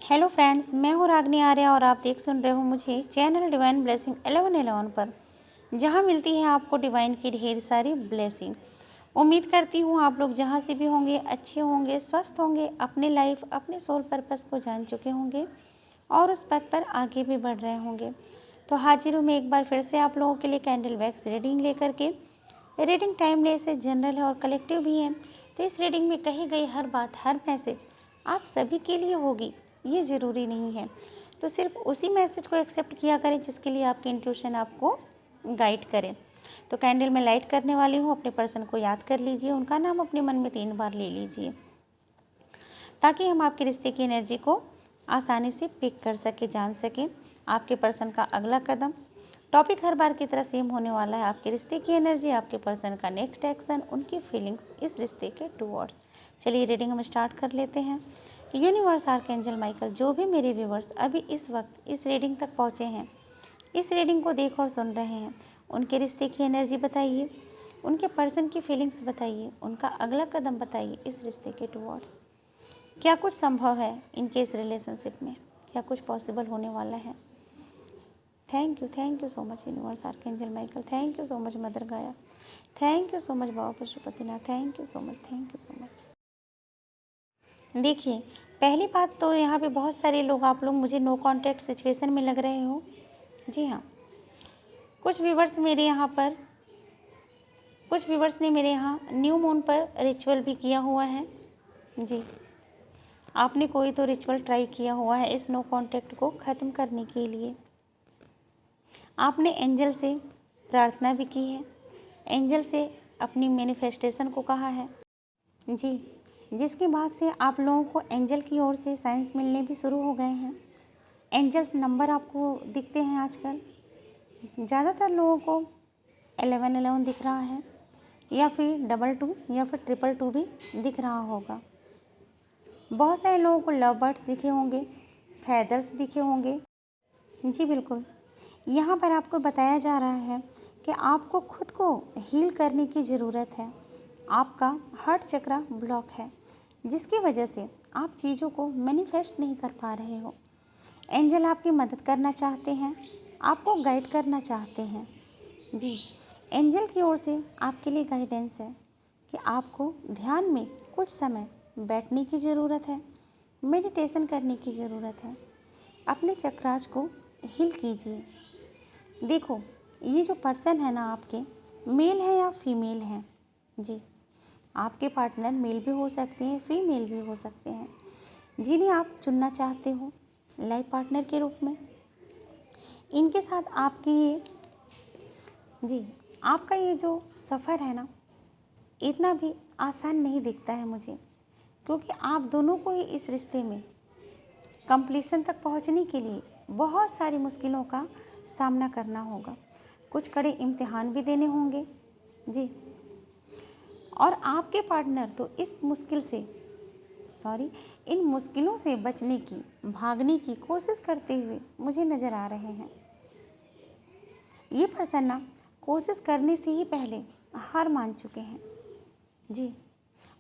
Hello friends, मैं हूँ रागनी आर्या और आप सुन रहे हो मुझे चैनल डिवाइन ब्लेसिंग 1111 पर, जहाँ मिलती है आपको डिवाइन की ढेर सारी ब्लेसिंग। उम्मीद करती हूँ आप लोग जहाँ से भी होंगे अच्छे होंगे, स्वस्थ होंगे, अपने लाइफ अपने सोल पर्पस को जान चुके होंगे और उस पथ पर आगे भी बढ़ रहे होंगे। तो हाजिर हूँ मैं एक बार फिर से आप लोगों के लिए कैंडल वैक्स रीडिंग लेकर के। रीडिंग टाइमलेस है, जनरल है और कलेक्टिव भी है। तो इस रीडिंग में कही गई हर बात, हर मैसेज आप सभी के लिए होगी, ये ज़रूरी नहीं है। तो सिर्फ उसी मैसेज को एक्सेप्ट किया करें जिसके लिए आपकी इंट्यूशन आपको गाइड करे। तो कैंडल में लाइट करने वाली हूँ, अपने पर्सन को याद कर लीजिए, उनका नाम अपने मन में 3 बार ले लीजिए ताकि हम आपके रिश्ते की एनर्जी को आसानी से पिक कर सके, जान सकें आपके पर्सन का अगला कदम। टॉपिक हर बार की तरह सेम होने वाला है, आपके रिश्ते की एनर्जी, आपके पर्सन का नेक्स्ट एक्शन, उनकी फीलिंग्स इस रिश्ते के टूवर्ड्स। चलिए रीडिंग हम स्टार्ट कर लेते हैं। यूनिवर्स, आर्कएंजल माइकल, जो भी मेरे व्यूवर्स अभी इस वक्त इस रीडिंग तक पहुँचे हैं, इस रीडिंग को देख और सुन रहे हैं, उनके रिश्ते की एनर्जी बताइए, उनके पर्सन की फीलिंग्स बताइए, उनका अगला कदम बताइए इस रिश्ते के टूवर्ड्स। क्या कुछ संभव है इनके इस रिलेशनशिप में, क्या कुछ पॉसिबल होने वाला है। Thank you so much universe, archangel Michael, thank you so much mother Gaia, thank you so much बाबा Pashupatinath, thank you so much. देखिए, पहली बात तो यहाँ पे बहुत सारे लोग, आप लोग मुझे नो कॉन्टैक्ट सिचुएशन में लग रहे हो। जी हाँ, कुछ व्यूवर्स ने मेरे यहाँ न्यू मून पर रिचुअल भी किया हुआ है। जी, आपने कोई तो रिचुअल ट्राई किया हुआ है इस नो कॉन्टैक्ट को ख़त्म करने के लिए। आपने एंजल से प्रार्थना भी की है, एंजल से अपनी मैनिफेस्टेशन को कहा है। जी, जिसके बाद से आप लोगों को एंजल की ओर से साइंस मिलने भी शुरू हो गए हैं। एंजल्स नंबर आपको दिखते हैं आजकल, ज़्यादातर लोगों को 1111 दिख रहा है, या फिर 22 या फिर 222 भी दिख रहा होगा। बहुत सारे लोगों को लव बर्ड्स दिखे होंगे, फैदर्स दिखे होंगे। जी बिल्कुल, यहाँ पर आपको बताया जा रहा है कि आपको खुद को हील करने की ज़रूरत है। आपका हार्ट चक्रा ब्लॉक है, जिसकी वजह से आप चीज़ों को मैनिफेस्ट नहीं कर पा रहे हो। एंजल आपकी मदद करना चाहते हैं, आपको गाइड करना चाहते हैं। जी, एंजल की ओर से आपके लिए गाइडेंस है कि आपको ध्यान में कुछ समय बैठने की ज़रूरत है, मेडिटेशन करने की ज़रूरत है। अपने चक्रास को हील कीजिए। देखो, ये जो पर्सन है ना आपके, मेल है या फीमेल हैं। जी, आपके पार्टनर मेल भी हो सकते हैं, फीमेल भी हो सकते हैं, जिन्हें आप चुनना चाहते हो लाइफ पार्टनर के रूप में। इनके साथ आपका ये जो सफ़र है ना, इतना भी आसान नहीं दिखता है मुझे, क्योंकि आप दोनों को ही इस रिश्ते में कंप्लीशन तक पहुंचने के लिए बहुत सारी मुश्किलों का सामना करना होगा, कुछ कड़े इम्तिहान भी देने होंगे। जी, और आपके पार्टनर तो इन मुश्किलों से बचने की, भागने की कोशिश करते हुए मुझे नज़र आ रहे हैं। ये पर्सन ना कोशिश करने से ही पहले हार मान चुके हैं। जी,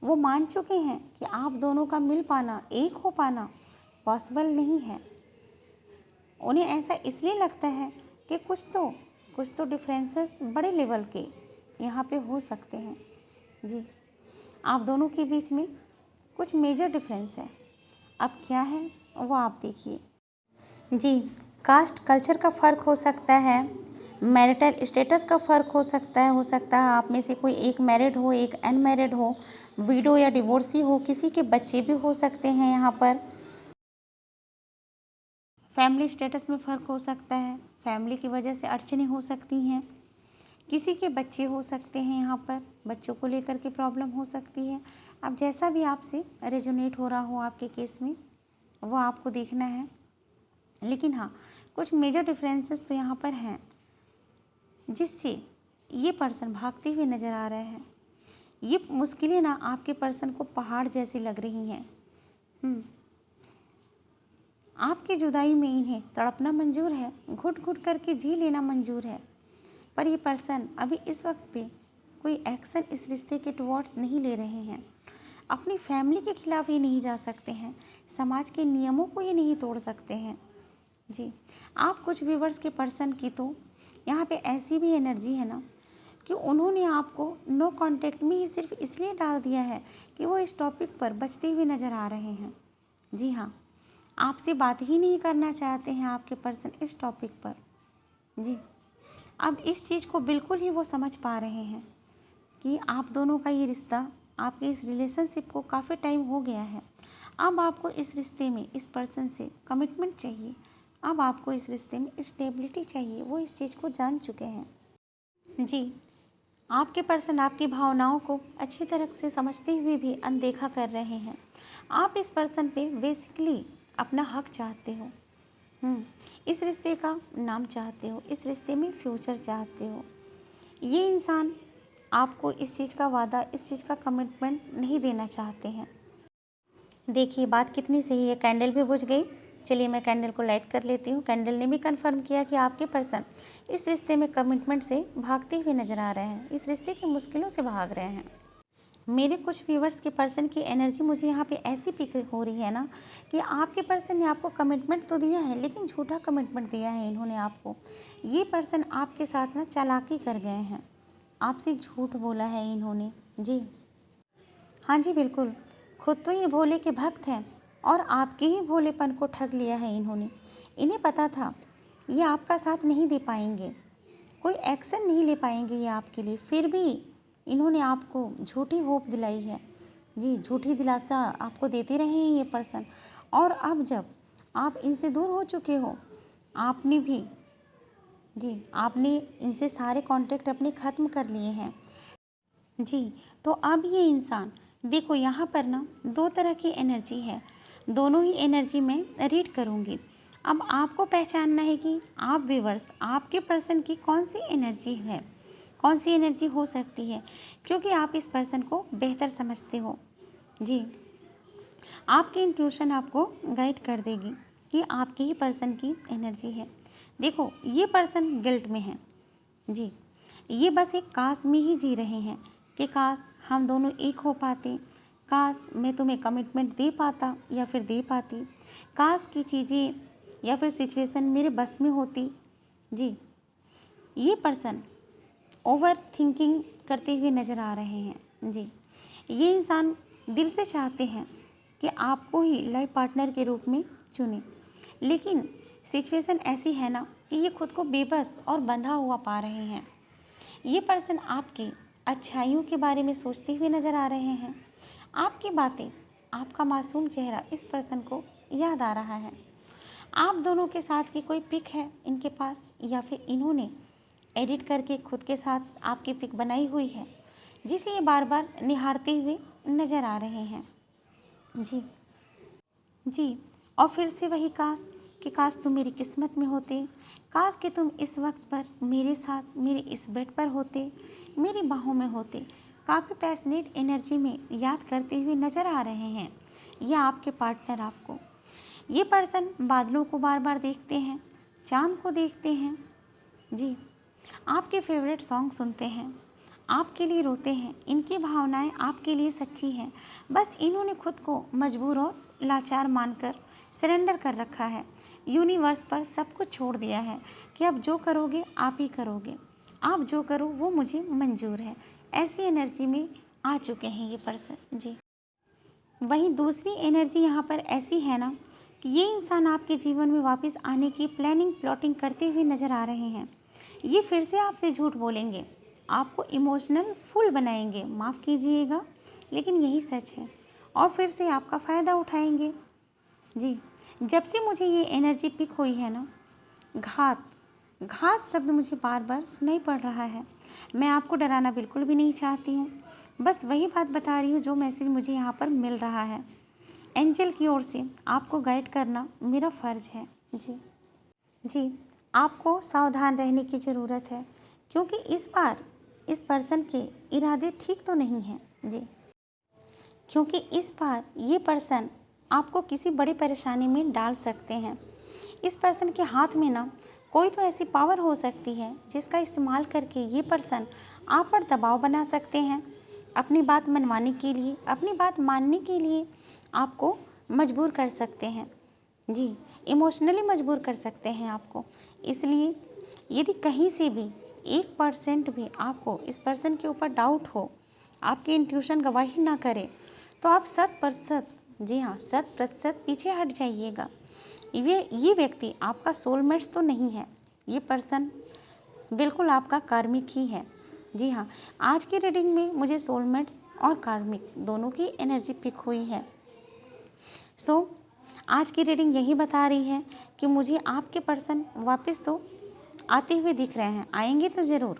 वो मान चुके हैं कि आप दोनों का मिल पाना, एक हो पाना पॉसिबल नहीं है। उन्हें ऐसा इसलिए लगता है कि कुछ तो डिफरेंसेस बड़े लेवल के यहाँ पे हो सकते हैं। जी, आप दोनों के बीच में कुछ मेजर डिफरेंस है। अब क्या है वो आप देखिए। जी, कास्ट कल्चर का फ़र्क हो सकता है, मैरिटल स्टेटस का फ़र्क हो सकता है आप में से कोई एक मैरिड हो, एक अनमैरिड हो, विडो या डिवोर्सी हो, किसी के बच्चे भी हो सकते हैं। यहाँ पर फैमिली स्टेटस में फ़र्क हो सकता है, फैमिली की वजह से अड़चनें हो सकती हैं, किसी के बच्चे हो सकते हैं, यहाँ पर बच्चों को लेकर के प्रॉब्लम हो सकती है। अब जैसा भी आपसे रेजोनेट हो रहा हो आपके केस में, वो आपको देखना है। लेकिन हाँ, कुछ मेजर डिफरेंसेस तो यहाँ पर हैं, जिससे ये पर्सन भागते हुए नज़र आ रहे हैं। ये मुश्किलें ना आपके पर्सन को पहाड़ जैसी लग रही हैं। आपकी जुदाई में इन्हें तड़पना मंजूर है, घुट घुट करके जी लेना मंजूर है, पर ये पर्सन अभी इस वक्त पे कोई एक्शन इस रिश्ते के टुवर्ड्स नहीं ले रहे हैं। अपनी फैमिली के खिलाफ ये नहीं जा सकते हैं, समाज के नियमों को ये नहीं तोड़ सकते हैं। जी, आप कुछ व्यूवर्स के पर्सन की तो यहाँ पे ऐसी भी एनर्जी है ना कि उन्होंने आपको नो कांटेक्ट में ही सिर्फ इसलिए डाल दिया है कि वो इस टॉपिक पर बचते हुए नज़र आ रहे हैं। जी हाँ, आपसे बात ही नहीं करना चाहते हैं आपके पर्सन इस टॉपिक पर। जी, अब इस चीज़ को बिल्कुल ही वो समझ पा रहे हैं कि आप दोनों का ये रिश्ता, आपके इस रिलेशनशिप को काफ़ी टाइम हो गया है। अब आपको इस रिश्ते में इस पर्सन से कमिटमेंट चाहिए, अब आपको इस रिश्ते में स्टेबिलिटी चाहिए। वो इस चीज़ को जान चुके हैं। जी, आपके पर्सन आपकी भावनाओं को अच्छी तरह से समझते हुए भी अनदेखा कर रहे हैं। आप इस पर्सन पे बेसिकली अपना हक चाहते हो, इस रिश्ते का नाम चाहते हो, इस रिश्ते में फ्यूचर चाहते हो। ये इंसान आपको इस चीज़ का वादा, इस चीज़ का कमिटमेंट नहीं देना चाहते हैं। देखिए बात कितनी सही है, कैंडल भी बुझ गई। चलिए मैं कैंडल को लाइट कर लेती हूँ। कैंडल ने भी कंफर्म किया कि आपके पर्सन इस रिश्ते में कमिटमेंट से भागते हुए नज़र आ रहे हैं, इस रिश्ते की मुश्किलों से भाग रहे हैं। मेरे कुछ व्यूवर्स के पर्सन की एनर्जी मुझे यहाँ पे ऐसी पिक हो रही है ना कि आपके पर्सन ने आपको कमिटमेंट तो दिया है, लेकिन झूठा कमिटमेंट दिया है इन्होंने आपको। ये पर्सन आपके साथ ना चालाकी कर गए हैं, आपसे झूठ बोला है इन्होंने। जी हाँ जी, बिल्कुल। खुद तो ये भोले के भक्त हैं और आपके ही भोलेपन को ठग लिया है इन्होंने। इन्हें पता था ये आपका साथ नहीं दे पाएंगे, कोई एक्शन नहीं ले पाएंगे ये आपके लिए, फिर भी इन्होंने आपको झूठी होप दिलाई है। जी, झूठी दिलासा आपको देते रहे हैं ये पर्सन। और अब जब आप इनसे दूर हो चुके हो, आपने भी आपने इनसे सारे कांटेक्ट अपने ख़त्म कर लिए हैं। जी, तो अब ये इंसान, देखो यहाँ पर ना दो तरह की एनर्जी है, दोनों ही एनर्जी मैं रीड करूँगी। अब आपको पहचानना है कि आप व्यूअर्स, आपके पर्सन की कौन सी एनर्जी है, कौन सी एनर्जी हो सकती है, क्योंकि आप इस पर्सन को बेहतर समझते हो। जी, आपकी इंट्यूशन आपको गाइड कर देगी कि आपके ही पर्सन की एनर्जी है। देखो ये पर्सन गिल्ट में है। जी, ये बस एक काश में ही जी रहे हैं कि काश हम दोनों एक हो पाते, काश मैं तुम्हें कमिटमेंट दे पाता या फिर दे पाती, काश की चीज़ें या फिर सिचुएशन मेरे बस में होती। जी, ये पर्सन ओवर थिंकिंग करते हुए नज़र आ रहे हैं। जी, ये इंसान दिल से चाहते हैं कि आपको ही लाइफ पार्टनर के रूप में चुने, लेकिन सिचुएशन ऐसी है ना कि ये खुद को बेबस और बंधा हुआ पा रहे हैं। ये पर्सन आपकी अच्छाइयों के बारे में सोचते हुए नज़र आ रहे हैं। आपकी बातें, आपका मासूम चेहरा इस पर्सन को याद आ रहा है। आप दोनों के साथ की कोई पिक है इनके पास, या फिर इन्होंने एडिट करके खुद के साथ आपकी पिक बनाई हुई है, जिसे ये बार बार निहारते हुए नज़र आ रहे हैं। जी, और फिर से वही काश कि काश तुम मेरी किस्मत में होते, काश कि तुम इस वक्त पर मेरे साथ मेरे इस बेड पर होते, मेरी बाहों में होते। काफ़ी पैशनेट एनर्जी में याद करते हुए नज़र आ रहे हैं या आपके पार्टनर आपको। ये पर्सन बादलों को बार बार देखते हैं, चांद को देखते हैं। जी, आपके फेवरेट सॉन्ग सुनते हैं, आपके लिए रोते हैं। इनकी भावनाएं आपके लिए सच्ची हैं, बस इन्होंने खुद को मजबूर और लाचार मानकर सरेंडर कर रखा है। यूनिवर्स पर सब कुछ छोड़ दिया है कि अब जो करोगे आप ही करोगे, आप जो करो वो मुझे मंजूर है। ऐसी एनर्जी में आ चुके हैं ये पर्सन। जी, वहीं दूसरी एनर्जी यहाँ पर ऐसी है ना कि ये इंसान आपके जीवन में वापस आने की प्लानिंग प्लॉटिंग करते हुए नज़र आ रहे हैं। ये फिर से आपसे झूठ बोलेंगे, आपको इमोशनल फुल बनाएंगे, माफ़ कीजिएगा लेकिन यही सच है, और फिर से आपका फ़ायदा उठाएंगे। जी, जब से मुझे ये एनर्जी पिक हुई है ना, घात शब्द मुझे बार बार सुनाई पड़ रहा है। मैं आपको डराना बिल्कुल भी नहीं चाहती हूँ, बस वही बात बता रही हूँ जो मैसेज मुझे यहाँ पर मिल रहा है। एंजल की ओर से आपको गाइड करना मेरा फ़र्ज़ है। जी, आपको सावधान रहने की ज़रूरत है, क्योंकि इस बार इस पर्सन के इरादे ठीक तो नहीं हैं। जी, क्योंकि इस बार ये पर्सन आपको किसी बड़ी परेशानी में डाल सकते हैं। इस पर्सन के हाथ में ना कोई तो ऐसी पावर हो सकती है जिसका इस्तेमाल करके ये पर्सन आप पर दबाव बना सकते हैं, अपनी बात मनवाने के लिए, अपनी बात मानने के लिए आपको मजबूर कर सकते हैं। जी, इमोशनली मजबूर कर सकते हैं आपको। इसलिए यदि कहीं से भी 1% भी आपको इस पर्सन के ऊपर डाउट हो, आपकी इंट्यूशन गवाही ना करे, तो आप 100%, जी हाँ 100% पीछे हट जाइएगा। ये व्यक्ति आपका सोलमेट्स तो नहीं है, ये पर्सन बिल्कुल आपका कार्मिक ही है। जी हाँ, आज की रीडिंग में मुझे सोलमेट्स और कार्मिक दोनों की एनर्जी पिक हुई है। आज की रीडिंग यही बता रही है कि मुझे आपके पर्सन वापस तो आते हुए दिख रहे हैं, आएंगे तो ज़रूर।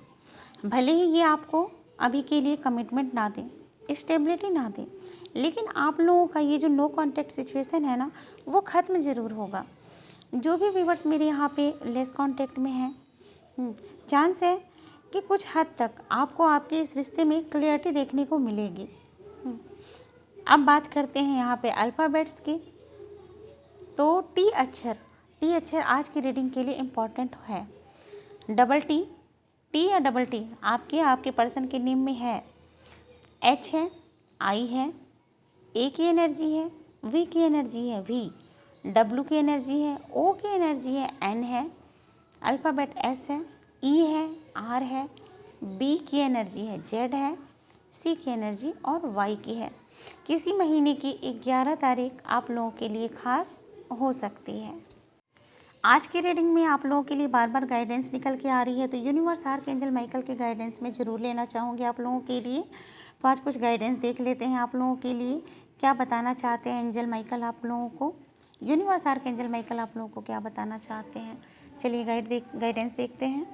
भले ही ये आपको अभी के लिए कमिटमेंट ना दें, स्टेबिलिटी ना दें, लेकिन आप लोगों का ये जो नो कॉन्टैक्ट सिचुएशन है ना, वो ख़त्म ज़रूर होगा। जो भी व्यूअर्स मेरे यहाँ पे लेस कॉन्टैक्ट में हैं, चांस है कि कुछ हद तक आपको आपके इस रिश्ते में क्लियरिटी देखने को मिलेगी। अब बात करते हैं यहाँ पे अल्फ़ाबेट्स की। तो टी अक्षर आज की रीडिंग के लिए इम्पॉर्टेंट है। डबल टी या डबल टी आपके पर्सन के नेम में है। एच है, आई है, ए की एनर्जी है, वी की एनर्जी है वी, डब्ल्यू की एनर्जी है, ओ की एनर्जी है, एन है, अल्फ़ाबेट एस है, ई है, आर है, बी की एनर्जी है, जेड है, सी की एनर्जी और वाई की है। किसी महीने की 11 तारीख आप लोगों के लिए खास हो सकती है। आज की रीडिंग में आप लोगों के लिए बार बार गाइडेंस निकल के आ रही है, तो यूनिवर्स आर्कएंजल माइकल के गाइडेंस में ज़रूर लेना चाहूँगी आप लोगों के लिए। तो आज कुछ गाइडेंस देख लेते हैं आप लोगों के लिए क्या बताना चाहते हैं एंजल माइकल आप लोगों को, यूनिवर्स आर्कएंजल माइकल आप लोगों को क्या बताना चाहते हैं। चलिए गाइडेंस देखते हैं।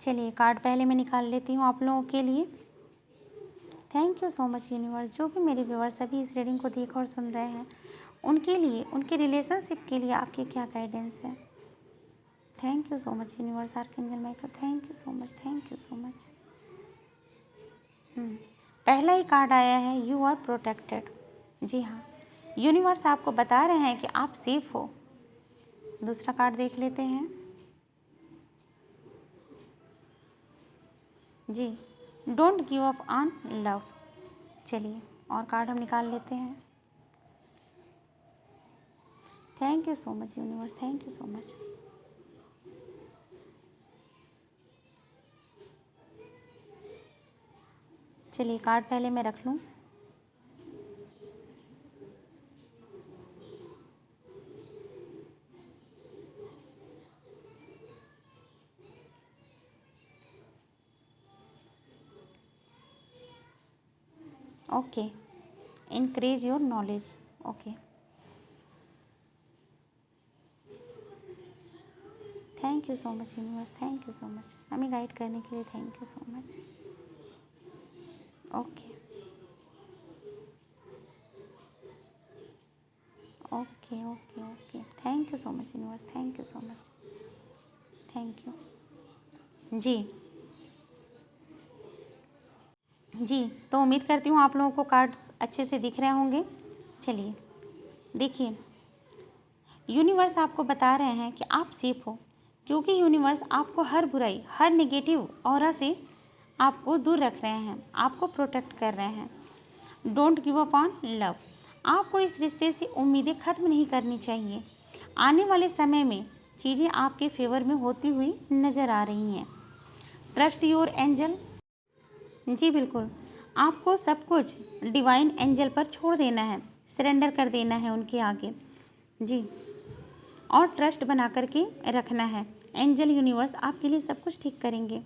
चलिए कार्ड पहले मैं निकाल लेती हूँ आप लोगों के लिए। Thank you so much universe. जो भी मेरे व्यूअर्स अभी इस रीडिंग को देख और सुन रहे हैं, उनके लिए, उनके रिलेशनशिप के लिए आपके क्या गाइडेंस है। Thank you so much universe archangel Michael, thank you so much, thank you so much. पहला ही कार्ड आया है, यू आर प्रोटेक्टेड। जी हाँ, यूनिवर्स आपको बता रहे हैं कि आप सेफ हो। दूसरा कार्ड देख लेते हैं। जी, don't give up on love. चलिए और कार्ड हम निकाल लेते हैं। Thank you so much universe, thank you so much. चलिए कार्ड पहले मैं रख लूँ। Okay, increase your knowledge. Okay, thank you so much universe, thank you so much हमें गाइड करने के लिए, thank you so much. Okay okay okay okay, thank you so much universe, thank you so much, thank you. जी, तो उम्मीद करती हूँ आप लोगों को कार्ड्स अच्छे से दिख रहे होंगे। चलिए देखिए, यूनिवर्स आपको बता रहे हैं कि आप सेफ हो, क्योंकि यूनिवर्स आपको हर बुराई, हर नेगेटिव ऑरा से आपको दूर रख रहे हैं, आपको प्रोटेक्ट कर रहे हैं। Don't give up on love. आपको इस रिश्ते से उम्मीदें ख़त्म नहीं करनी चाहिए। आने वाले समय में चीज़ें आपके फेवर में होती हुई नज़र आ रही हैं। Trust your angel. जी बिल्कुल, आपको सब कुछ डिवाइन एंजल पर छोड़ देना है, सरेंडर कर देना है उनके आगे। जी, और ट्रस्ट बना करके रखना है। एंजल यूनिवर्स आपके लिए सब कुछ ठीक करेंगे।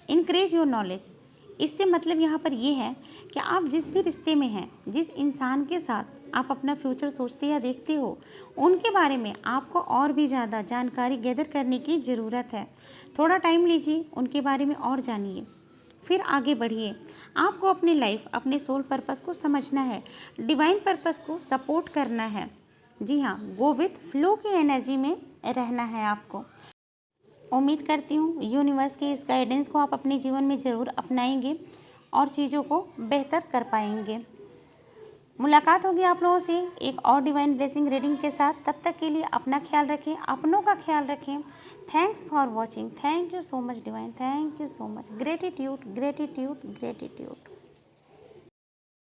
इनक्रीज योर नॉलेज, इससे मतलब यहाँ पर ये है कि आप जिस भी रिश्ते में हैं, जिस इंसान के साथ आप अपना फ्यूचर सोचते या देखते हो, उनके बारे में आपको और भी ज़्यादा जानकारी गैदर करने की ज़रूरत है। थोड़ा टाइम लीजिए, उनके बारे में और जानिए, फिर आगे बढ़िए। आपको अपनी लाइफ, अपने सोल पर्पस को समझना है, डिवाइन पर्पस को सपोर्ट करना है। जी हाँ, गो विथ फ्लो की एनर्जी में रहना है आपको। उम्मीद करती हूँ यूनिवर्स के इस गाइडेंस को आप अपने जीवन में ज़रूर अपनाएंगे और चीज़ों को बेहतर कर पाएंगे। मुलाकात होगी आप लोगों से एक और डिवाइन ब्लेसिंग रीडिंग के साथ। तब तक के लिए अपना ख्याल रखें, अपनों का ख्याल रखें। Thanks for watching. Thank you so much divine, thank you so much. Gratitude gratitude gratitude.